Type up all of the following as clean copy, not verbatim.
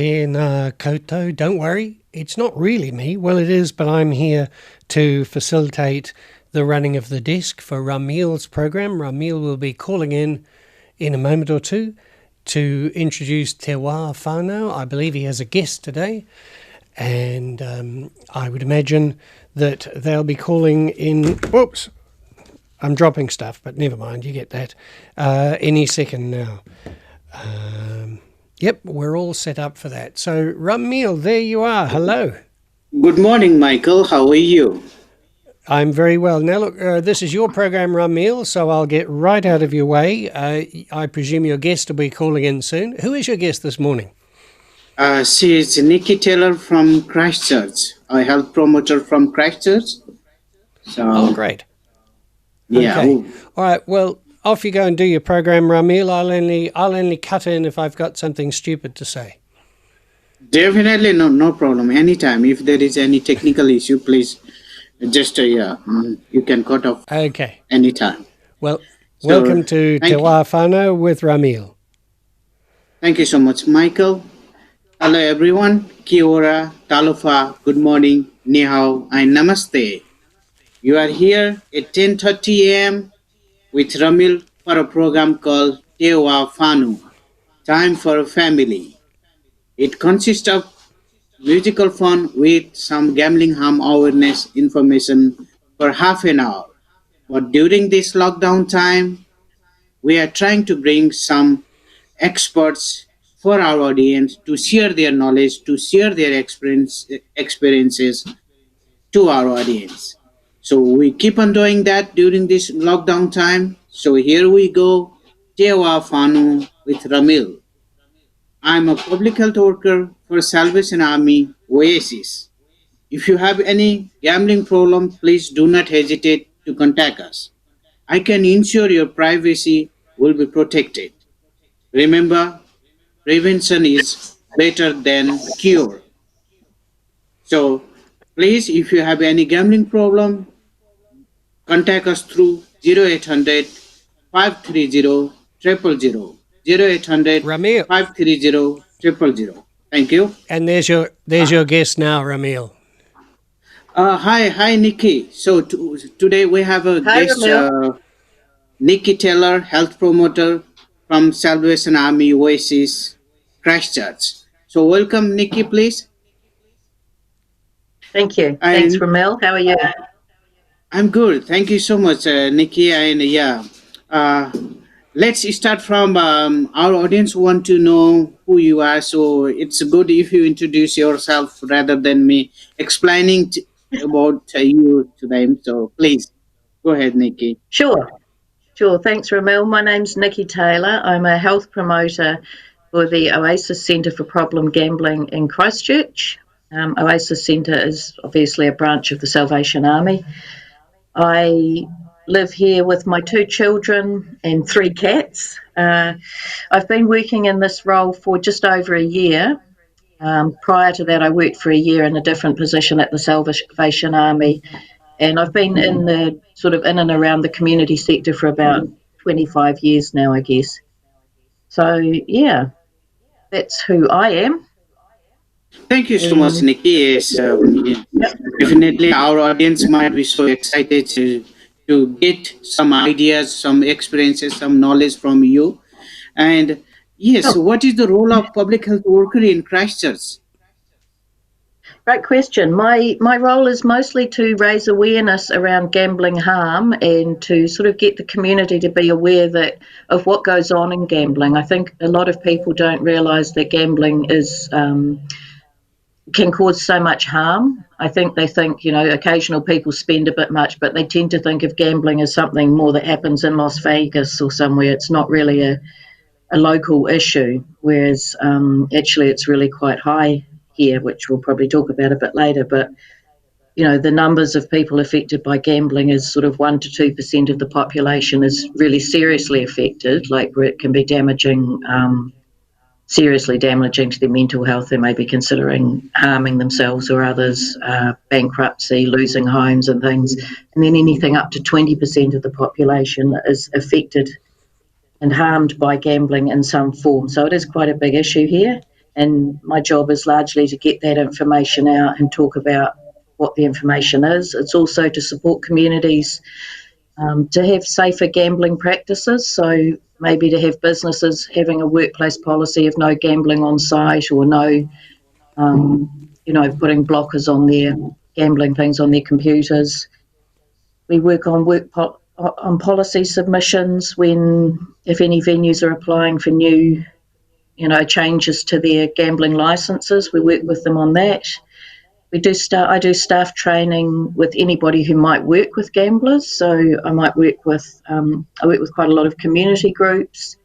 Tēnā koutou, don't worry, it's not really me. Well, it is, but I'm here to facilitate the running of the desk for Ramil's program. Ramil will be calling in a moment or two to introduce Te Whanau. I believe he has a guest today, and I would imagine that they'll be calling in... Whoops! I'm dropping stuff, but never mind, you get that. Any second now. Yep, we're all set up for that. So, Ramil, there you are. Hello. Good morning, Michael. How are you? I'm very well. Now, look, this is your program, Ramil, so I'll get right out of your way. I presume your guest will be calling in soon. Who is your guest this morning? She is Nikki Taylor from Christchurch, a health promoter from Christchurch. Oh, great. Yeah. Okay. All right, well, off you go and do your program, Ramil. I'll only cut in if I've got something stupid to say. Definitely, no problem. Anytime. If there is any technical issue, please just, you can cut off. Okay. Anytime. Well, welcome to Te Whanau with Ramil. Thank you so much, Michael. Hello, everyone. Kia ora, talofa, good morning, ni hao, and namaste. You are here at 10:30 a.m. with Ramil for a program called Te Whanau, Time for a Family. It consists of musical fun with some gambling harm awareness information for half an hour. But during this lockdown time, we are trying to bring some experts for our audience to share their knowledge, to share their experiences to our audience. So we keep on doing that during this lockdown time. So here we go, Te Whanau with Ramil. I'm a public health worker for Salvation Army Oasis. If you have any gambling problem, please do not hesitate to contact us. I can ensure your privacy will be protected. Remember, prevention is better than cure. So please, if you have any gambling problem, contact us through 0800 530 000. 0800 Ramil. 530 000. Thank you. And there's your guest now, Ramil. Hi, Nikki. So today we have a guest, Nikki Taylor, health promoter from Salvation Army Oasis, Christchurch. So welcome, Nikki, please. Thank you. Thanks, Ramil. How are you? I'm good. Thank you so much, Nikki. And let's start from our audience want to know who you are. So it's good if you introduce yourself rather than me explaining about you to them. So please go ahead, Nikki. Sure. Thanks, Ramil. My name's Nikki Taylor. I'm a health promoter for the Oasis Centre for Problem Gambling in Christchurch. Oasis Centre is obviously a branch of the Salvation Army. I live here with my 2 children and 3 cats. I've been working in this role for just over a year. Prior to that, I worked for a year in a different position at the Salvation Army, and I've been in the sort of in and around the community sector for about 25 years now, I guess. So, yeah, that's who I am. Thank you so much, Nikki. Yes, definitely our audience might be so excited to get some ideas, some experiences, some knowledge from you. And yes, what is the role of public health worker in Christchurch? Great question. My role is mostly to raise awareness around gambling harm and to sort of get the community to be aware of what goes on in gambling. I think a lot of people don't realise that gambling is can cause so much harm. I think they think, occasional people spend a bit much, but they tend to think of gambling as something more that happens in Las Vegas or somewhere. It's not really a local issue, whereas actually it's really quite high here, which we'll probably talk about a bit later. But, the numbers of people affected by gambling is sort of 1 to 2% of the population is really seriously affected, like where it can be seriously damaging to their mental health. They may be considering harming themselves or others, bankruptcy, losing homes and things. And then anything up to 20% of the population is affected and harmed by gambling in some form. So it is quite a big issue here. and my job is largely to get that information out and talk about what the information is. It's also to support communities to have safer gambling practices, so maybe to have businesses having a workplace policy of no gambling on site, or no, putting blockers on their gambling things on their computers. We work on on policy submissions if any venues are applying for new, changes to their gambling licences. We work with them on that. I do staff training with anybody who might work with gamblers. So I might work with quite a lot of community groups,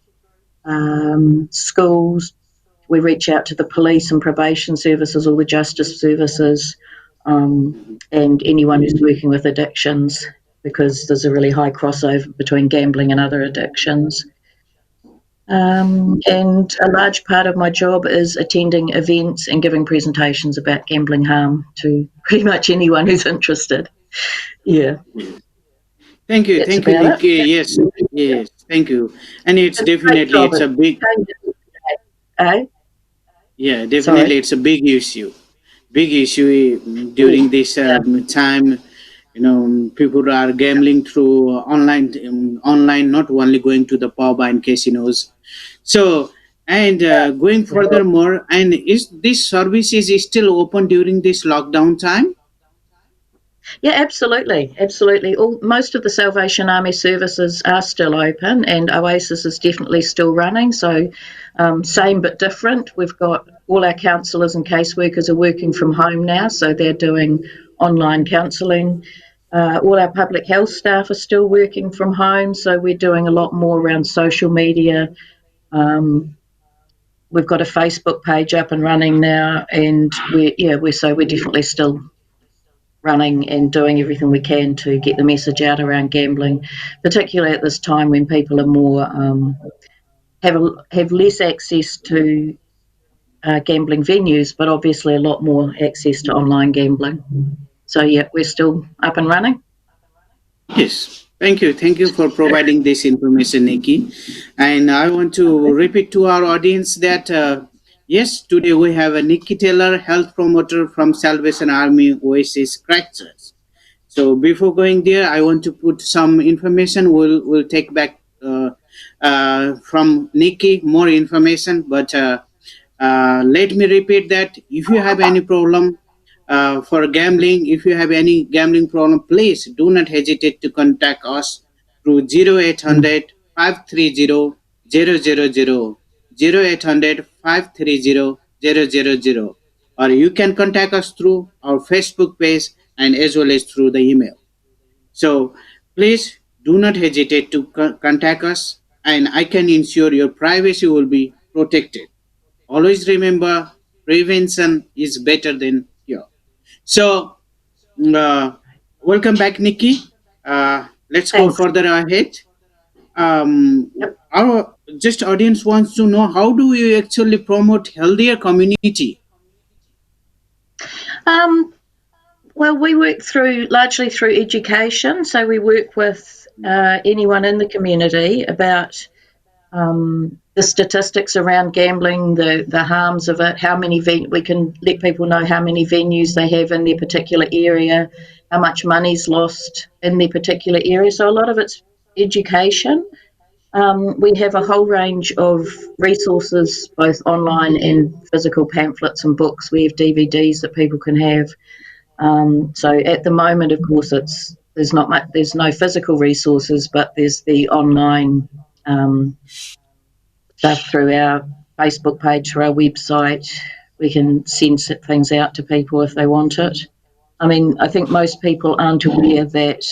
schools. We reach out to the police and probation services, or the justice services, and anyone who's working with addictions, because there's a really high crossover between gambling and other addictions. And a large part of my job is attending events and giving presentations about gambling harm to pretty much anyone who's interested. Yeah. Thank you, Nikki. Yes, thank you. And it's definitely it's a big. Yeah, definitely it's a big issue. Big issue during this time. People are gambling through online, not only going to the pub and casinos. So, and going furthermore, and is this service is still open during this lockdown time? Yeah, absolutely. Most of the Salvation Army services are still open, and Oasis is definitely still running. So, same but different. We've got all our counsellors and caseworkers are working from home now, so they're doing online counselling. All our public health staff are still working from home, so we're doing a lot more around social media. We've got a Facebook page up and running now, and we're definitely still running and doing everything we can to get the message out around gambling, particularly at this time when people are more have less access to gambling venues, but obviously a lot more access to online gambling. So yeah, we're still up and running. Yes. Thank you. Thank you for providing this information, Nikki. And I want to repeat to our audience that yes, today we have a Nikki Taylor, health promoter from Salvation Army Oasis Christchurch. So before going there, I want to put some information. We'll take back from Nikki more information, but let me repeat that if you have any problem for gambling, if you have any gambling problem, please do not hesitate to contact us through 0800 530 000, 0800 530 000, or you can contact us through our Facebook page and as well as through the email. So please do not hesitate to contact us, and I can ensure your privacy will be protected. Always remember, prevention is better than cure. So, uh, welcome back, Nikki. Let's go Thanks. further ahead. Yep. Our just audience wants to know, how do you actually promote healthier community? Well, we work largely through education. So we work with anyone in the community about the statistics around gambling, the harms of it, we can let people know how many venues they have in their particular area, how much money's lost in their particular area. So a lot of it's education. We have a whole range of resources, both online and physical pamphlets and books. We have DVDs that people can have. So at the moment, of course, there's no physical resources, but there's the online stuff through our Facebook page, through our website. We can send things out to people if they want it. I mean, I think most people aren't aware that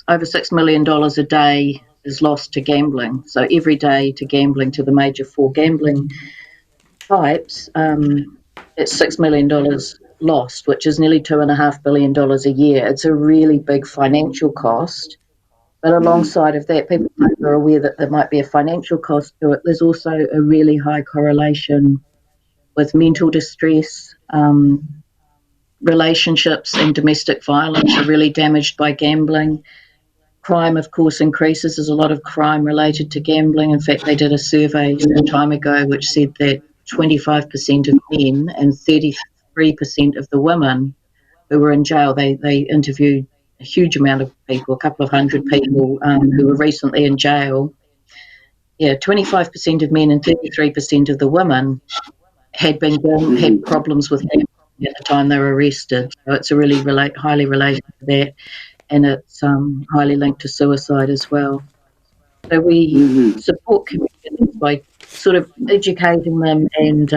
over $6 million a day is lost to gambling. So every day to gambling, to the major four gambling types, it's $6 million lost, which is nearly $2.5 billion a year. It's a really big financial cost. But alongside of that, people are aware that there might be a financial cost to it. There's also a really high correlation with mental distress. Relationships and domestic violence are really damaged by gambling. crime, of course, increases. There's a lot of crime related to gambling. In fact, they did a survey some time ago which said that 25% of men and 33% of the women who were in jail, they interviewed a huge amount of people, a couple of hundred people who were recently in jail. Yeah, 25% of men and 33% of the women had Mhm. problems with gambling at the time they were arrested. So it's a really highly related to that, and it's highly linked to suicide as well. So we Mhm. support communities by sort of educating them and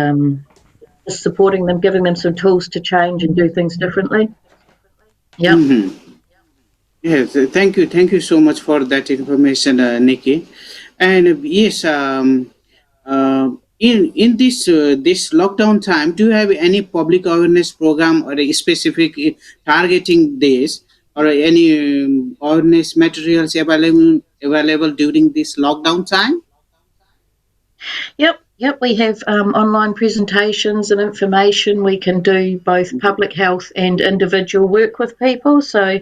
just supporting them, giving them some tools to change and do things differently. Yep. Mhm. Yes, thank you so much for that information, Nikki. And yes, in this lockdown time, do you have any public awareness program or a specific targeting this, or any awareness materials available during this lockdown time? Yep. We have online presentations and information. We can do both public health and individual work with people. So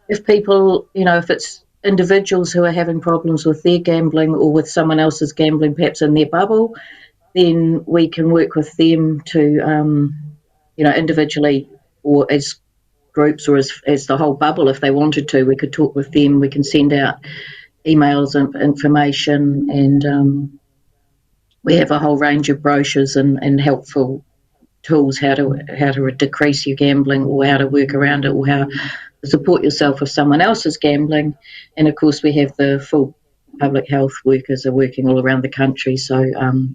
if people, if it's individuals who are having problems with their gambling or with someone else's gambling, perhaps in their bubble, then we can work with them to, individually or as groups or as the whole bubble, if they wanted to. We could talk with them. We can send out emails and information, and we have a whole range of brochures and helpful tools how to decrease your gambling or how to work around it or how to support yourself if someone else is gambling. And of course, we have the full public health workers are working all around the country, so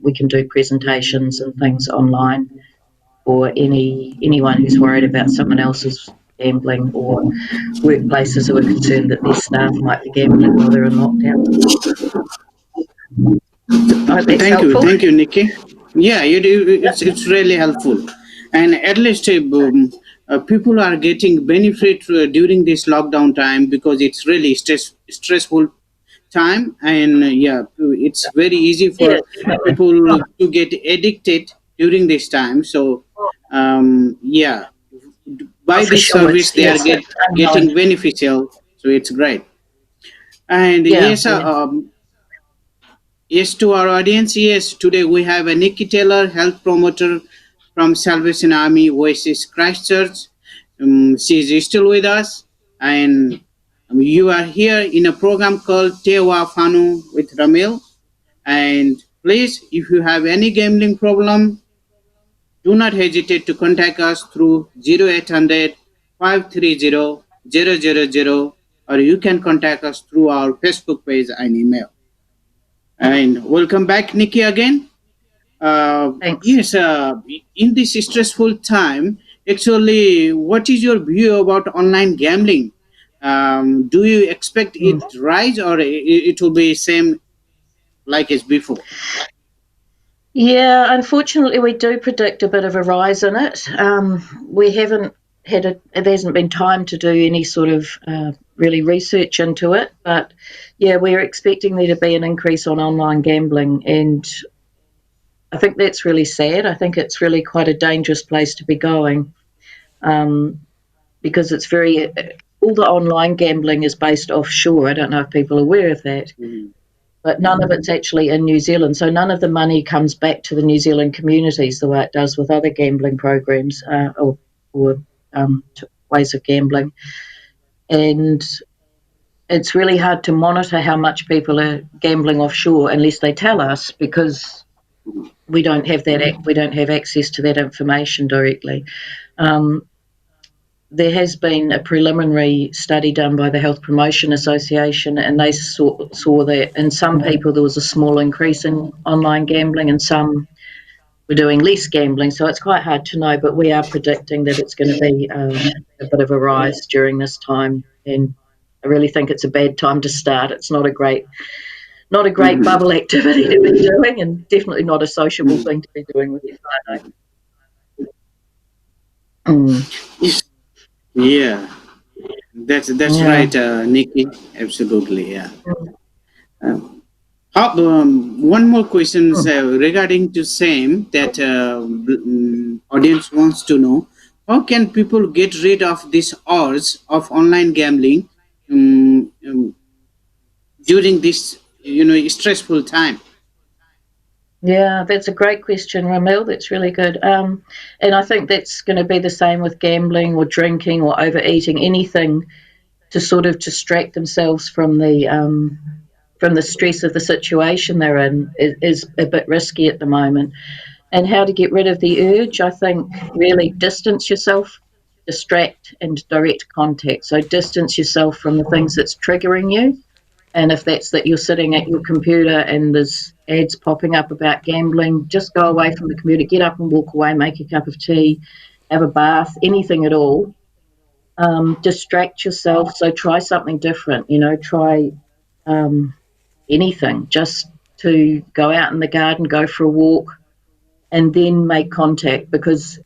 we can do presentations and things online for anyone who's worried about someone else's gambling or workplaces who are concerned that their staff might be gambling while they're in lockdown. I hope that's helpful. Thank you, Nikki. Yeah, Yep. it's really helpful, and at least people are getting benefit during this lockdown time because it's really stressful time, and yeah, it's very easy Yeah, for definitely. people to get addicted during this time. So, yeah, Oh, by for this sure. service they are It's unknown. getting beneficial, so it's great. And Yeah, yes, yeah. yes, to our audience, yes, today we have a Nikki Taylor, health promoter from Salvation Army Oasis Christchurch. She is still with us, and you are here in a program called Tewa Fanu with Ramil. And please, if you have any gambling problem, do not hesitate to contact us through 0800 530 000, or you can contact us through our Facebook page and email. And welcome back, Nikki, again. Thanks. Yes, in this stressful time, actually, what is your view about online gambling? Do you expect it Mm. rise, or it will be same like as before? Yeah, unfortunately, we do predict a bit of a rise in it. We haven't there hasn't been time to do any sort of really research into it, but yeah, we're expecting there to be an increase on online gambling, and I think that's really sad. I think it's really quite a dangerous place to be going, um, because it's all the online gambling is based offshore. I don't know if people are aware of that, Mhm. but none of it's actually in New Zealand. So none of the money comes back to the New Zealand communities the way it does with other gambling programs or ways of gambling. And it's really hard to monitor how much people are gambling offshore unless they tell us, because we don't have we don't have access to that information directly. Um, there has been a preliminary study done by the Health Promotion Association, and they saw that in some people there was a small increase in online gambling, and some were doing less gambling. So it's quite hard to know, but we are predicting that it's going to be a bit of a rise during this time, and I really think it's a bad time to start. It's not a great Mhm. bubble activity to be doing, and definitely not a sociable thing to be doing with your whānau. Mm, Yes. Yeah, that's yeah. right, Nikki. Absolutely, yeah. Mm, One more question mm. regarding to same that audience wants to know: how can people get rid of this urge of online gambling? during this stressful time? Yeah, that's a great question, Ramil. That's really good. And I think that's going to be the same with gambling or drinking or overeating, anything to sort of distract themselves from the stress of the situation they're in is a bit risky at the moment. And how to get rid of the urge, I think really distance yourself, distract and direct contact. So distance yourself from the things that's triggering you. And if that's that you're sitting at your computer and there's ads popping up about gambling, just go away from the computer, get up and walk away, make a cup of tea, have a bath, anything at all. Distract yourself. So try something different, try um, anything, just to go out in the garden, go for a walk, and then make contact, because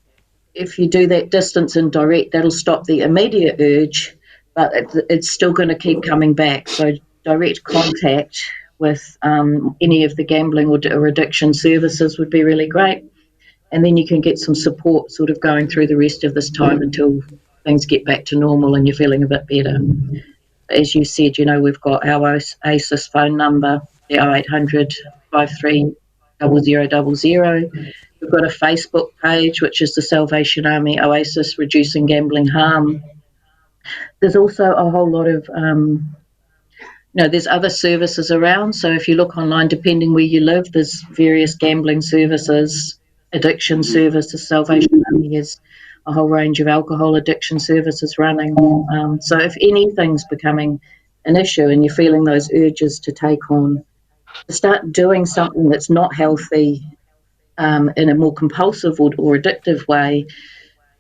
if you do that distance and direct, that'll stop the immediate urge, but it's still going to keep coming back. So direct contact with any of the gambling or addiction services would be really great. And then you can get some support sort of going through the rest of this time until things get back to normal and you're feeling a bit better. As you said, we've got our ACES phone number, the 0800 53 0000. We've got a Facebook page, which is the Salvation Army Oasis Reducing Gambling Harm. There's also a whole lot of, there's other services around. So if you look online, depending where you live, there's various gambling services, addiction services. Salvation Army has a whole range of alcohol addiction services running. So if anything's becoming an issue and you're feeling those urges to take on, to start doing something that's not healthy in a more compulsive or addictive way,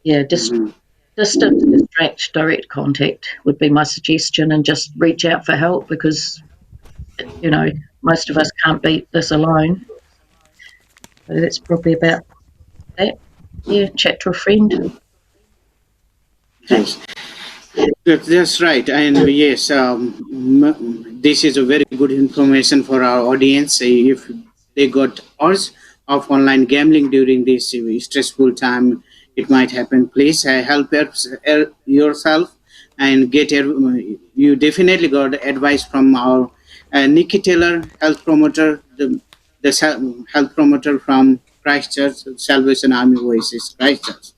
distance, distract, direct contact would be my suggestion, and just reach out for help, because most of us can't beat this alone. So that's probably about that. Yeah, chat to a friend. Yes. That's right, and yes, this is a very good information for our audience. If they got urge of online gambling during this stressful time, it might happen. Please yourself and you definitely got advice from our Nikki Taylor, health promoter, the health promoter from Christchurch, Salvation Army Oasis, Christchurch.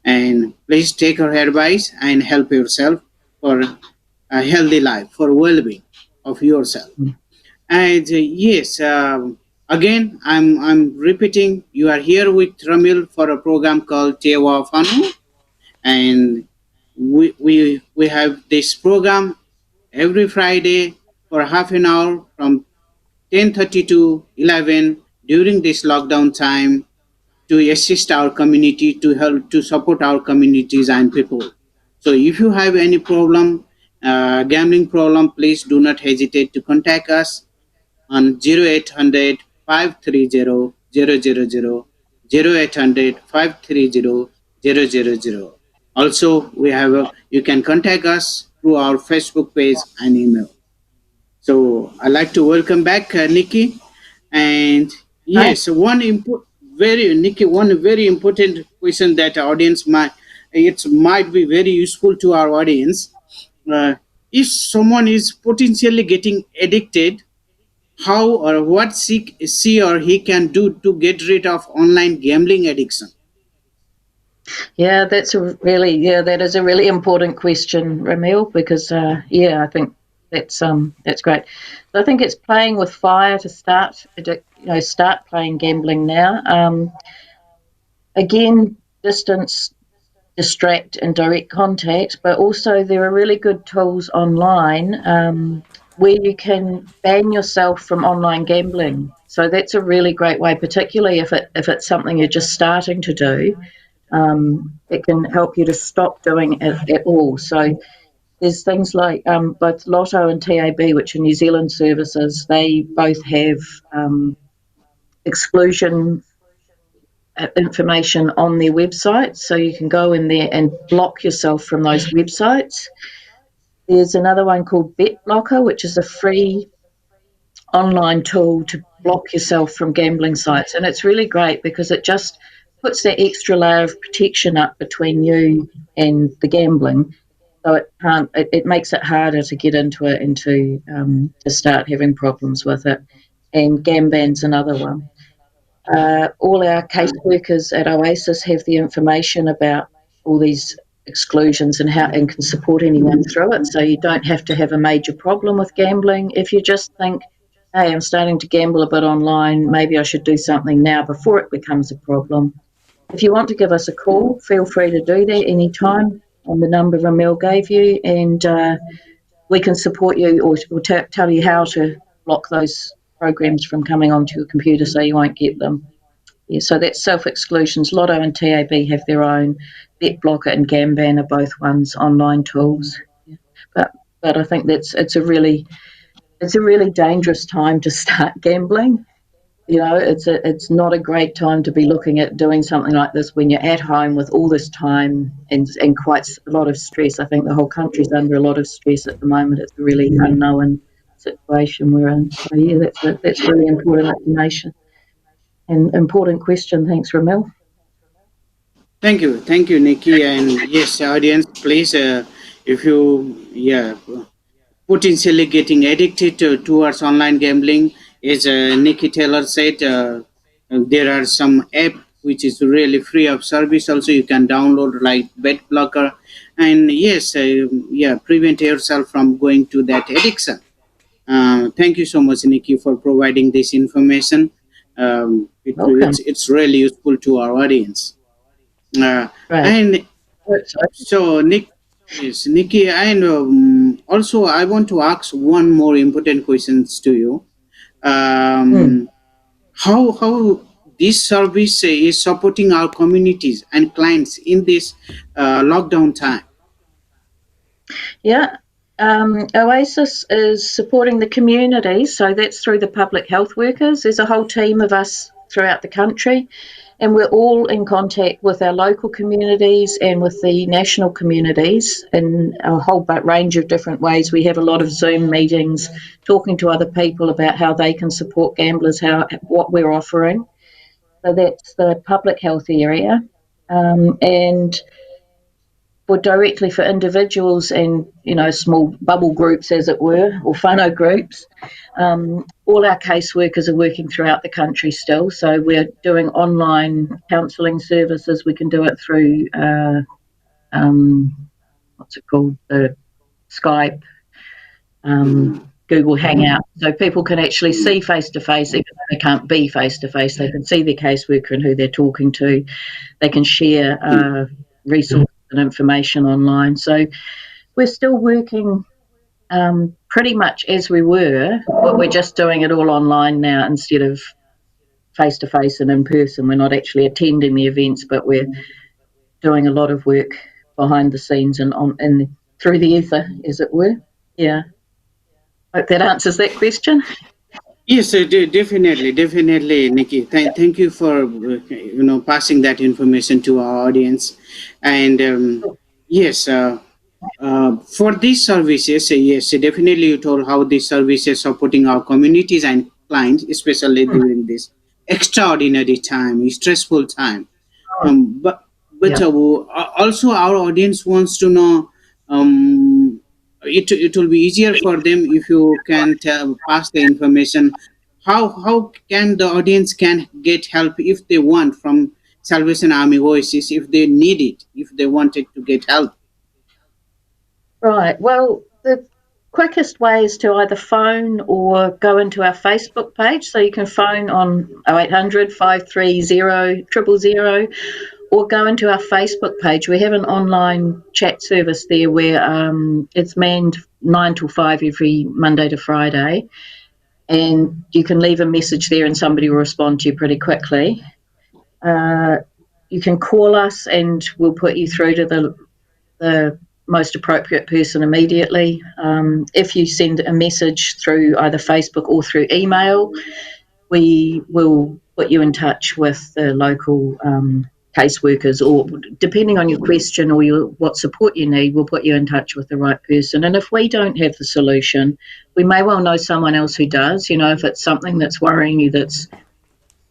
And please take her advice and help yourself for a healthy life, for well-being of yourself. And yes, again, I'm repeating. You are here with Ramil for a program called Tewa Whanau, and we have this program every Friday for half an hour from 10:30 to 11 during this lockdown time, to assist our community, to help to support our communities and people. So if you have any problem, gambling problem, please do not hesitate to contact us on 0800 530 000, 0800 530 000. Also, you can contact us through our Facebook page and email. So I'd like to welcome back Nikki. And yes, one very important question that audience might be very useful to our audience. If someone is potentially getting addicted, how or what she or he can do to get rid of online gambling addiction? Yeah, that is a really important question, Ramil, because I think that's great. So I think it's playing with fire to start playing gambling now. Again, distance, distract, and direct contact, but also there are really good tools online where you can ban yourself from online gambling. So that's a really great way, particularly if it's something you're just starting to do. It can help you to stop doing it at all. So there's things like both Lotto and TAB, which are New Zealand services. They both have exclusion information on their website, so you can go in there and block yourself from those websites. There's another one called Bet Blocker, which is a free online tool to block yourself from gambling sites, and it's really great because it just puts that extra layer of protection up between you and the gambling. So it can't. It makes it harder to get into it and to start having problems with it. And Gamban's another one. All our caseworkers at Oasis have the information about all these exclusions and how and can support anyone through it. So you don't have to have a major problem with gambling. If you just think, hey, I'm starting to gamble a bit online, maybe I should do something now before it becomes a problem. If you want to give us a call, feel free to do that anytime on the number Ramil gave you, and we can support you or tell you how to block those programs from coming onto your computer so you won't get them. Yeah, so that's self-exclusions. Lotto and TAB have their own. BetBlocker and Gamban are both ones, online tools. Yeah. But I think it's a really dangerous time to start gambling. You know, it's not a great time to be looking at doing something like this when you're at home with all this time and quite a lot of stress. I think the whole country's under a lot of stress at the moment. It's a really unknown situation we're in. So yeah, that's really important information and important question. Thanks, Ramil. Thank you, Nikki, and yes, audience, please, if you potentially getting addicted towards online gambling, as Nikki Taylor said, there are some app which is really free of service. Also, you can download like Bet Blocker, and yes, prevent yourself from going to that addiction. Thank you so much, Nikki, for providing this information. Welcome. It's really useful to our audience. Right. And so, yes, Nikki, and also I want to ask one more important questions to you. Hmm. How this service is supporting our communities and clients in this lockdown time? Yeah. Oasis is supporting the community, so that's through the public health workers. There's a whole team of us throughout the country, and we're all in contact with our local communities and with the national communities in a whole range of different ways. We have a lot of Zoom meetings talking to other people about how they can support gamblers, what we're offering. So that's the public health area. And for individuals and small bubble groups, as it were, or whanau groups, all our caseworkers are working throughout the country still. So we're doing online counselling services. We can do it through what's it called, the Skype, Google Hangout, so people can actually see face to face, even though they can't be face to face. They can see their caseworker and who they're talking to. They can share resources and information online. So we're still working pretty much as we were, but we're just doing it all online now instead of face to face and in person. We're not actually attending the events, but we're doing a lot of work behind the scenes and through the ether, as it were. Yeah. Hope that answers that question. Yes, definitely, Nikki. Thank you for passing that information to our audience, and yes, for these services, yes, definitely you told how these services supporting our communities and clients, especially during this extraordinary time, stressful time. But Yeah. also our audience wants to know. It will be easier for them if you can pass the information. How can the audience can get help if they want from Salvation Army Voices, if they need it, if they wanted to get help? Right. Well, the quickest way is to either phone or go into our Facebook page. So you can phone on 0800 530 000, or go into our Facebook page. We have an online chat service there where it's manned 9 till 5 every Monday to Friday. And you can leave a message there and somebody will respond to you pretty quickly. You can call us and we'll put you through to the most appropriate person immediately. If you send a message through either Facebook or through email, we will put you in touch with the local caseworkers, or depending on your question or what support you need, we'll put you in touch with the right person. And if we don't have the solution, we may well know someone else who does. If it's something that's worrying you that's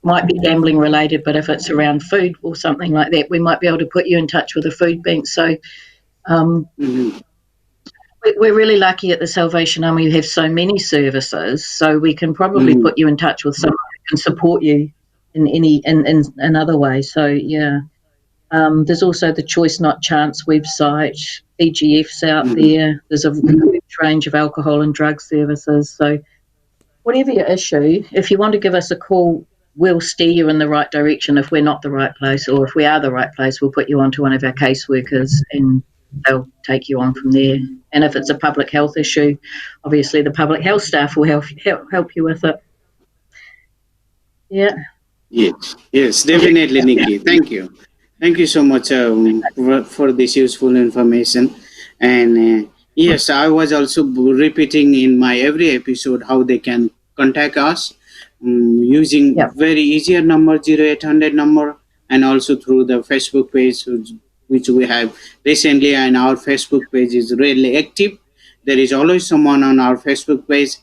might be gambling related, but if it's around food or something like that, we might be able to put you in touch with a food bank. So Mhm. we're really lucky at the Salvation Army. We have so many services, so we can probably Mm, put you in touch with someone who can support you in in other ways. So yeah, there's also the Choice Not Chance website. EGF's out mm. there. There's a huge range of alcohol and drug services. So whatever your issue, if you want to give us a call, we'll steer you in the right direction if we're not the right place, or if we are the right place, we'll put you onto one of our caseworkers and they'll take you on from there. And if it's a public health issue, obviously the public health staff will help you with it. Yeah. Yes, yes, definitely, Nikki. Thank you. Thank you so much for this useful information. And yes, I was also repeating in my every episode how they can contact us using Yeah. very easier number 0800 number, and also through the Facebook page which we have recently, and our Facebook page is really active. There is always someone on our Facebook page,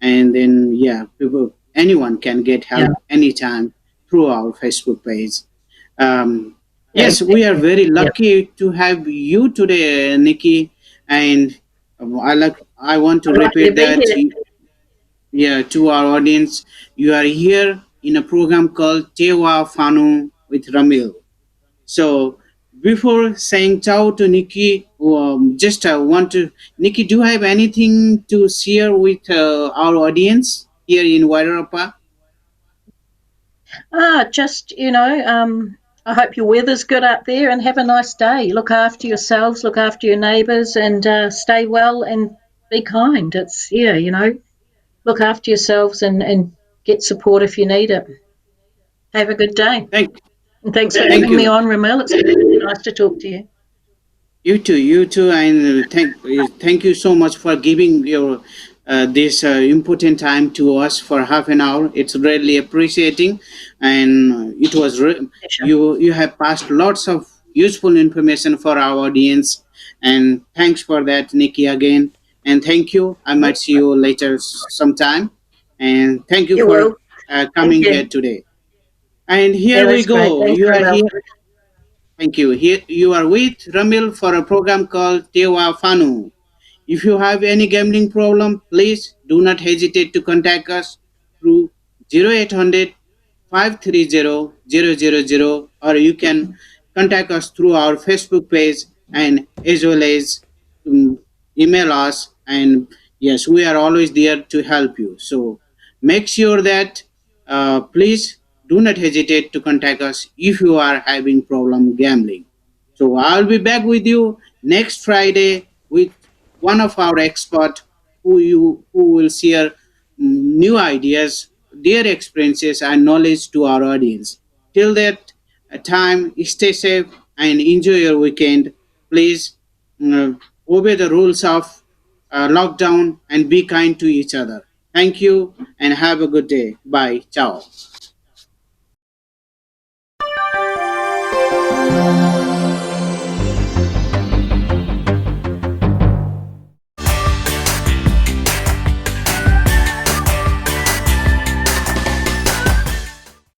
and then yeah, people, anyone can get Yeah. help anytime through our Facebook page. Um, Yeah, yes, we are exactly. very Yep. lucky to have you today, Nikki. And I want to I'm lucky to repeat be that, here. yeah, to our audience. You are here in a program called Tewa Fanu with Ramil. So before saying ciao to Nikki, just want to, Nikki, do you have anything to share with our audience here in Wairarapa? Just, I hope your weather's good up there and have a nice day. Look after yourselves, look after your neighbours, and stay well and be kind. Look after yourselves and get support if you need it. Have a good day. Thank, And thanks for thank having me you. on, Ramil. It's really nice to talk to you. You too, and thank you so much for giving your this important time to us for half an hour. It's really appreciating, and it was Pleasure. you have passed lots of useful information for our audience, and thanks for that, Nikki, again. And thank you. I might see you later sometime, and thank you You for will. Thank coming here you. today. And Yeah, here we that's great. go. Thanks, You are Ramil. here. Thank you. Here you are with Ramil for a program called Tewa Fanu. If you have any gambling problem, please do not hesitate to contact us through 0800 530 000, or you can contact us through our Facebook page, and as well as um, email us. And yes, we are always there to help you. So make sure that please do not hesitate to contact us if you are having problem gambling. So I'll be back with you next Friday with one of our expert who will share new ideas, their experiences and knowledge to our audience. Till that time, stay safe and enjoy your weekend. Please obey the rules of lockdown and be kind to each other. Thank you and have a good day. Bye. Ciao.